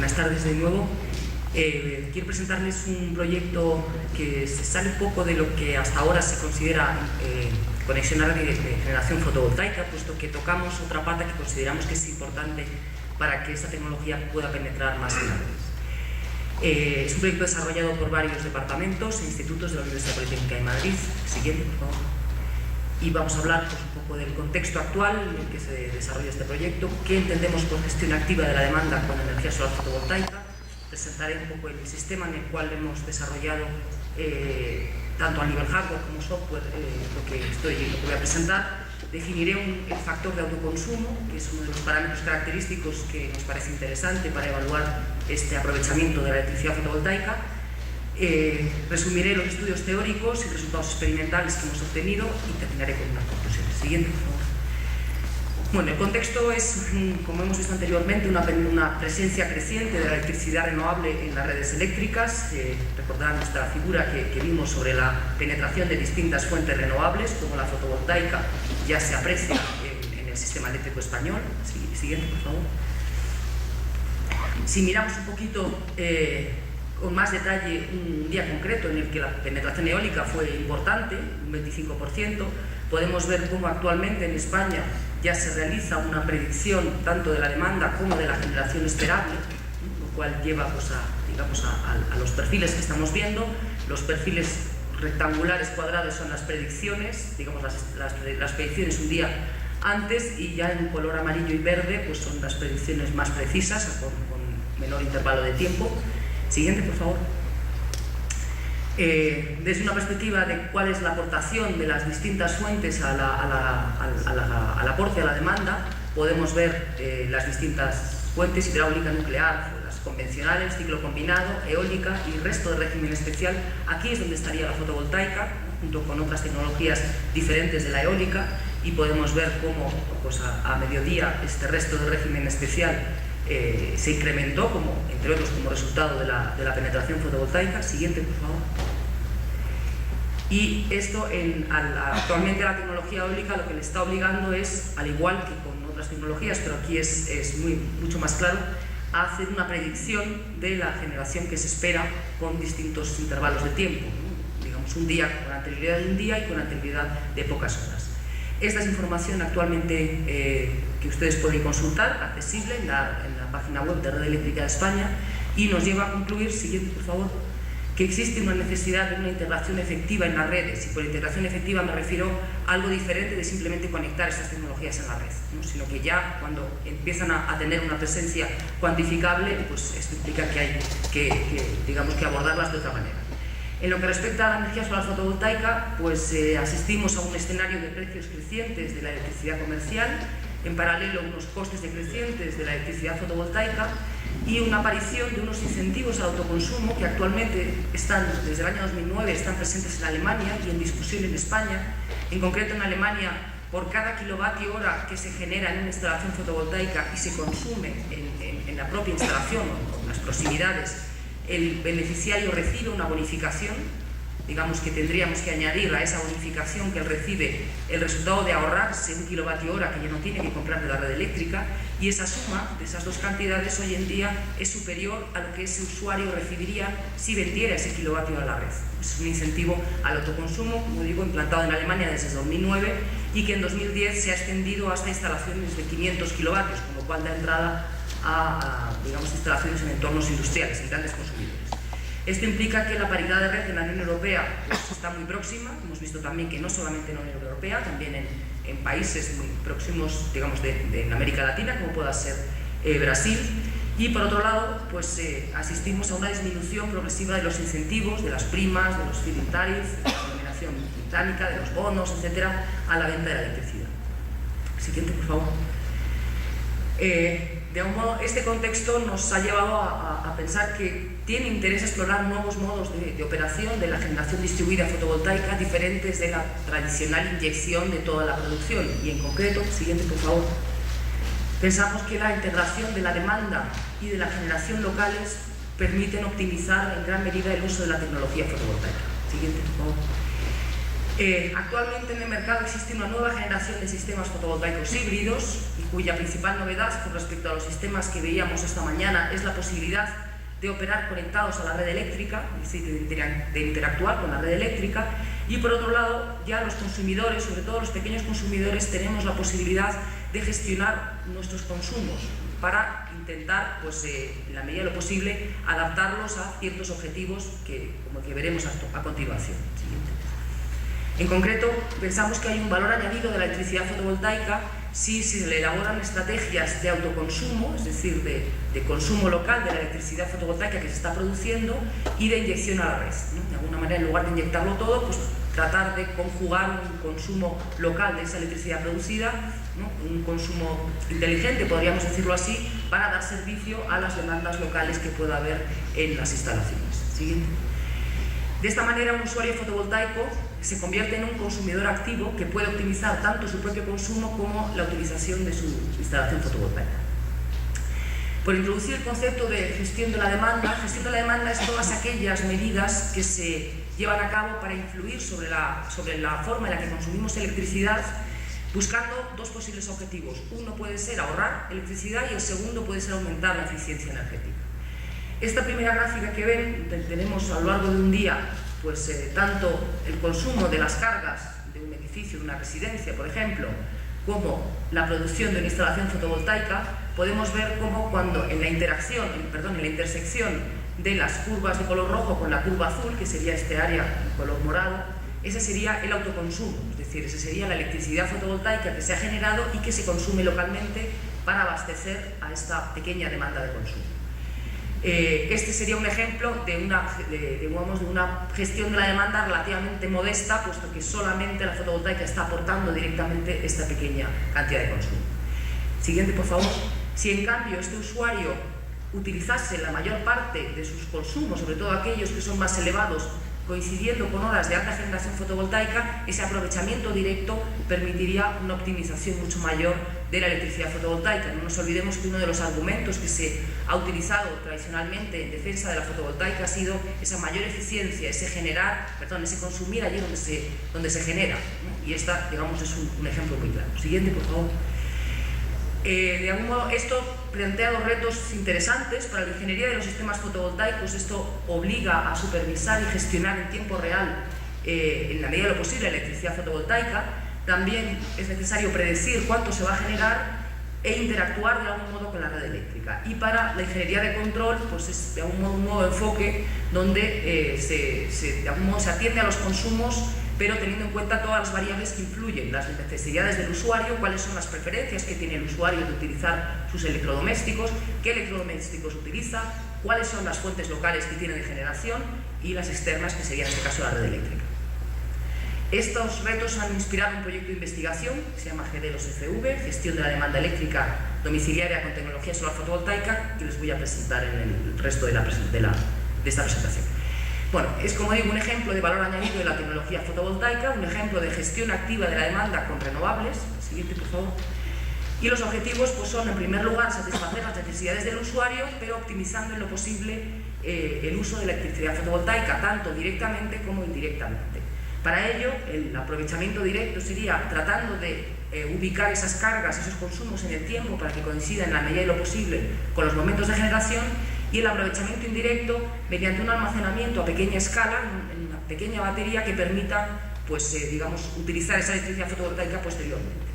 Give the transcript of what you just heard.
Buenas tardes de nuevo. Quiero presentarles un proyecto que se sale un poco de lo que hasta ahora se considera conexión a red de generación fotovoltaica, puesto que tocamos otra pata que consideramos que es importante para que esta tecnología pueda penetrar más en las redes. Es un proyecto desarrollado por varios departamentos e institutos de la Universidad Politécnica de Madrid. Siguiente, por favor. Y vamos a hablar pues, un poco del contexto actual en el que se desarrolla este proyecto, qué entendemos por gestión activa de la demanda con energía solar fotovoltaica. Presentaré un poco el sistema en el cual hemos desarrollado tanto a nivel hardware como software lo que voy a presentar. Definiré el factor de autoconsumo, que es uno de los parámetros característicos que nos parece interesante para evaluar este aprovechamiento de la electricidad fotovoltaica. Resumiré los estudios teóricos y resultados experimentales que hemos obtenido y terminaré con unas conclusiones. Siguiente, por favor. Bueno, el contexto es, como hemos visto anteriormente, una presencia creciente de la electricidad renovable en las redes eléctricas. Recordarán esta figura que vimos sobre la penetración de distintas fuentes renovables, como la fotovoltaica, ya se aprecia en el sistema eléctrico español. Siguiente, por favor. Si miramos un poquito con más detalle un día concreto en el que la penetración eólica fue importante, un 25%, podemos ver cómo actualmente en España ya se realiza una predicción tanto de la demanda como de la generación esperable, lo cual lleva pues, a los perfiles que estamos viendo. Los perfiles rectangulares cuadrados son las predicciones, digamos las predicciones un día antes, y ya en color amarillo y verde pues son las predicciones más precisas con menor intervalo de tiempo. Siguiente, por favor. Desde una perspectiva de cuál es la aportación de las distintas fuentes al aporte a la demanda, podemos ver las distintas fuentes: hidráulica, nuclear, las convencionales, ciclo combinado, eólica y resto de régimen especial. Aquí es donde estaría la fotovoltaica, junto con otras tecnologías diferentes de la eólica, y podemos ver cómo pues, a mediodía este resto de régimen especial se incrementó, entre otros, como resultado de la penetración fotovoltaica. Siguiente, por favor. Y esto, actualmente la tecnología eólica lo que le está obligando es, al igual que con otras tecnologías, pero aquí es mucho más claro, a hacer una predicción de la generación que se espera con distintos intervalos de tiempo, ¿no? Digamos, un día con anterioridad de un día y con anterioridad de pocas horas. Esta es información actualmente que ustedes pueden consultar, accesible en la página web de Red Eléctrica de España, y nos lleva a concluir, siguiente por favor, que existe una necesidad de una integración efectiva en las redes, y por integración efectiva me refiero a algo diferente de simplemente conectar estas tecnologías en la red, ¿no? Sino que ya cuando empiezan a tener una presencia cuantificable, pues esto implica que hay que abordarlas de otra manera. En lo que respecta a la energía solar fotovoltaica, pues asistimos a un escenario de precios crecientes de la electricidad comercial, en paralelo unos costes decrecientes de la electricidad fotovoltaica y una aparición de unos incentivos al autoconsumo que actualmente desde el año 2009 están presentes en Alemania y en discusión en España. En concreto, en Alemania, por cada kilovatio hora que se genera en una instalación fotovoltaica y se consume en la propia instalación o en las proximidades, el beneficiario recibe una bonificación. Digamos que tendríamos que añadir a esa bonificación que él recibe el resultado de ahorrarse un kilovatio hora que ya no tiene que comprar de la red eléctrica, y esa suma de esas dos cantidades hoy en día es superior a lo que ese usuario recibiría si vendiera ese kilovatio a la red. Es un incentivo al autoconsumo, como digo, implantado en Alemania desde 2009 y que en 2010 se ha extendido hasta instalaciones de 500 kilovatios, con lo cual da entrada a instalaciones en entornos industriales, en grandes consumidores. Esto implica que la paridad de red en la Unión Europea pues, está muy próxima. Hemos visto también que no solamente en la Unión Europea, también en países muy próximos, digamos, de América Latina, como pueda ser Brasil. Y por otro lado, pues asistimos a una disminución progresiva de los incentivos, de las primas, de los feed-in tariffs, de la denominación británica, de los bonos, etcétera, a la venta de la electricidad. Siguiente, por favor. De algún modo, este contexto nos ha llevado a pensar que tiene interés explorar nuevos modos de operación de la generación distribuida fotovoltaica diferentes de la tradicional inyección de toda la producción. Y en concreto, siguiente por favor, pensamos que la integración de la demanda y de la generación locales permiten optimizar en gran medida el uso de la tecnología fotovoltaica. Siguiente por favor. Actualmente en el mercado existe una nueva generación de sistemas fotovoltaicos híbridos y cuya principal novedad con respecto a los sistemas que veíamos esta mañana es la posibilidad de operar conectados a la red eléctrica, es decir, de interactuar con la red eléctrica, y por otro lado ya los consumidores, sobre todo los pequeños consumidores, tenemos la posibilidad de gestionar nuestros consumos para intentar, pues, en la medida de lo posible, adaptarlos a ciertos objetivos como que veremos a continuación. Siguiente. En concreto, pensamos que hay un valor añadido de la electricidad fotovoltaica si se le elaboran estrategias de autoconsumo, es decir, de consumo local de la electricidad fotovoltaica que se está produciendo y de inyección a la red, ¿no? De alguna manera, en lugar de inyectarlo todo, pues tratar de conjugar un consumo local de esa electricidad producida, ¿no? Un consumo inteligente, podríamos decirlo así, para dar servicio a las demandas locales que pueda haber en las instalaciones. Siguiente. De esta manera, un usuario fotovoltaico se convierte en un consumidor activo que puede optimizar tanto su propio consumo como la utilización de su instalación fotovoltaica. Por introducir el concepto de gestión de la demanda es todas aquellas medidas que se llevan a cabo para influir sobre la forma en la que consumimos electricidad, buscando dos posibles objetivos. Uno puede ser ahorrar electricidad y el segundo puede ser aumentar la eficiencia energética. Esta primera gráfica que ven, tenemos a lo largo de un día, pues tanto el consumo de las cargas de un edificio, de una residencia, por ejemplo, como la producción de una instalación fotovoltaica. Podemos ver cómo cuando en la intersección de las curvas de color rojo con la curva azul, que sería este área en color morado, ese sería el autoconsumo, es decir, esa sería la electricidad fotovoltaica que se ha generado y que se consume localmente para abastecer a esta pequeña demanda de consumo. Este sería un ejemplo de una gestión de la demanda relativamente modesta, puesto que solamente la fotovoltaica está aportando directamente esta pequeña cantidad de consumo. Siguiente, por favor. Si en cambio este usuario utilizase la mayor parte de sus consumos, sobre todo aquellos que son más elevados, coincidiendo con horas de alta generación fotovoltaica, ese aprovechamiento directo permitiría una optimización mucho mayor de la electricidad fotovoltaica. No nos olvidemos que uno de los argumentos que se ha utilizado tradicionalmente en defensa de la fotovoltaica ha sido esa mayor eficiencia, ese consumir allí donde se genera, ¿no? Y esta, digamos, es un ejemplo muy claro. Siguiente, por favor. De algún modo, esto plantea dos retos interesantes para la ingeniería de los sistemas fotovoltaicos. Esto obliga a supervisar y gestionar en tiempo real, en la medida de lo posible, la electricidad fotovoltaica. También es necesario predecir cuánto se va a generar e interactuar de algún modo con la red eléctrica. Y para la ingeniería de control, pues es de algún modo un nuevo enfoque donde de algún modo se atiende a los consumos, pero teniendo en cuenta todas las variables que influyen, las necesidades del usuario, cuáles son las preferencias que tiene el usuario de utilizar sus electrodomésticos, qué electrodomésticos utiliza, cuáles son las fuentes locales que tiene de generación y las externas, que serían en este caso la red eléctrica. Estos retos han inspirado un proyecto de investigación que se llama GD2FV, Gestión de la Demanda Eléctrica Domiciliaria con Tecnología Solar Fotovoltaica, que les voy a presentar en el resto de esta presentación. Bueno, es, como digo, un ejemplo de valor añadido de la tecnología fotovoltaica, un ejemplo de gestión activa de la demanda con renovables. Siguiente, por favor. Y los objetivos, pues, son, en primer lugar, satisfacer las necesidades del usuario, pero optimizando en lo posible el uso de la electricidad fotovoltaica, tanto directamente como indirectamente. Para ello, el aprovechamiento directo sería tratando de ubicar esas cargas, esos consumos en el tiempo para que coincidan en la medida de lo posible con los momentos de generación, y el aprovechamiento indirecto mediante un almacenamiento a pequeña escala, en una pequeña batería que permita, pues, digamos, utilizar esa electricidad fotovoltaica posteriormente.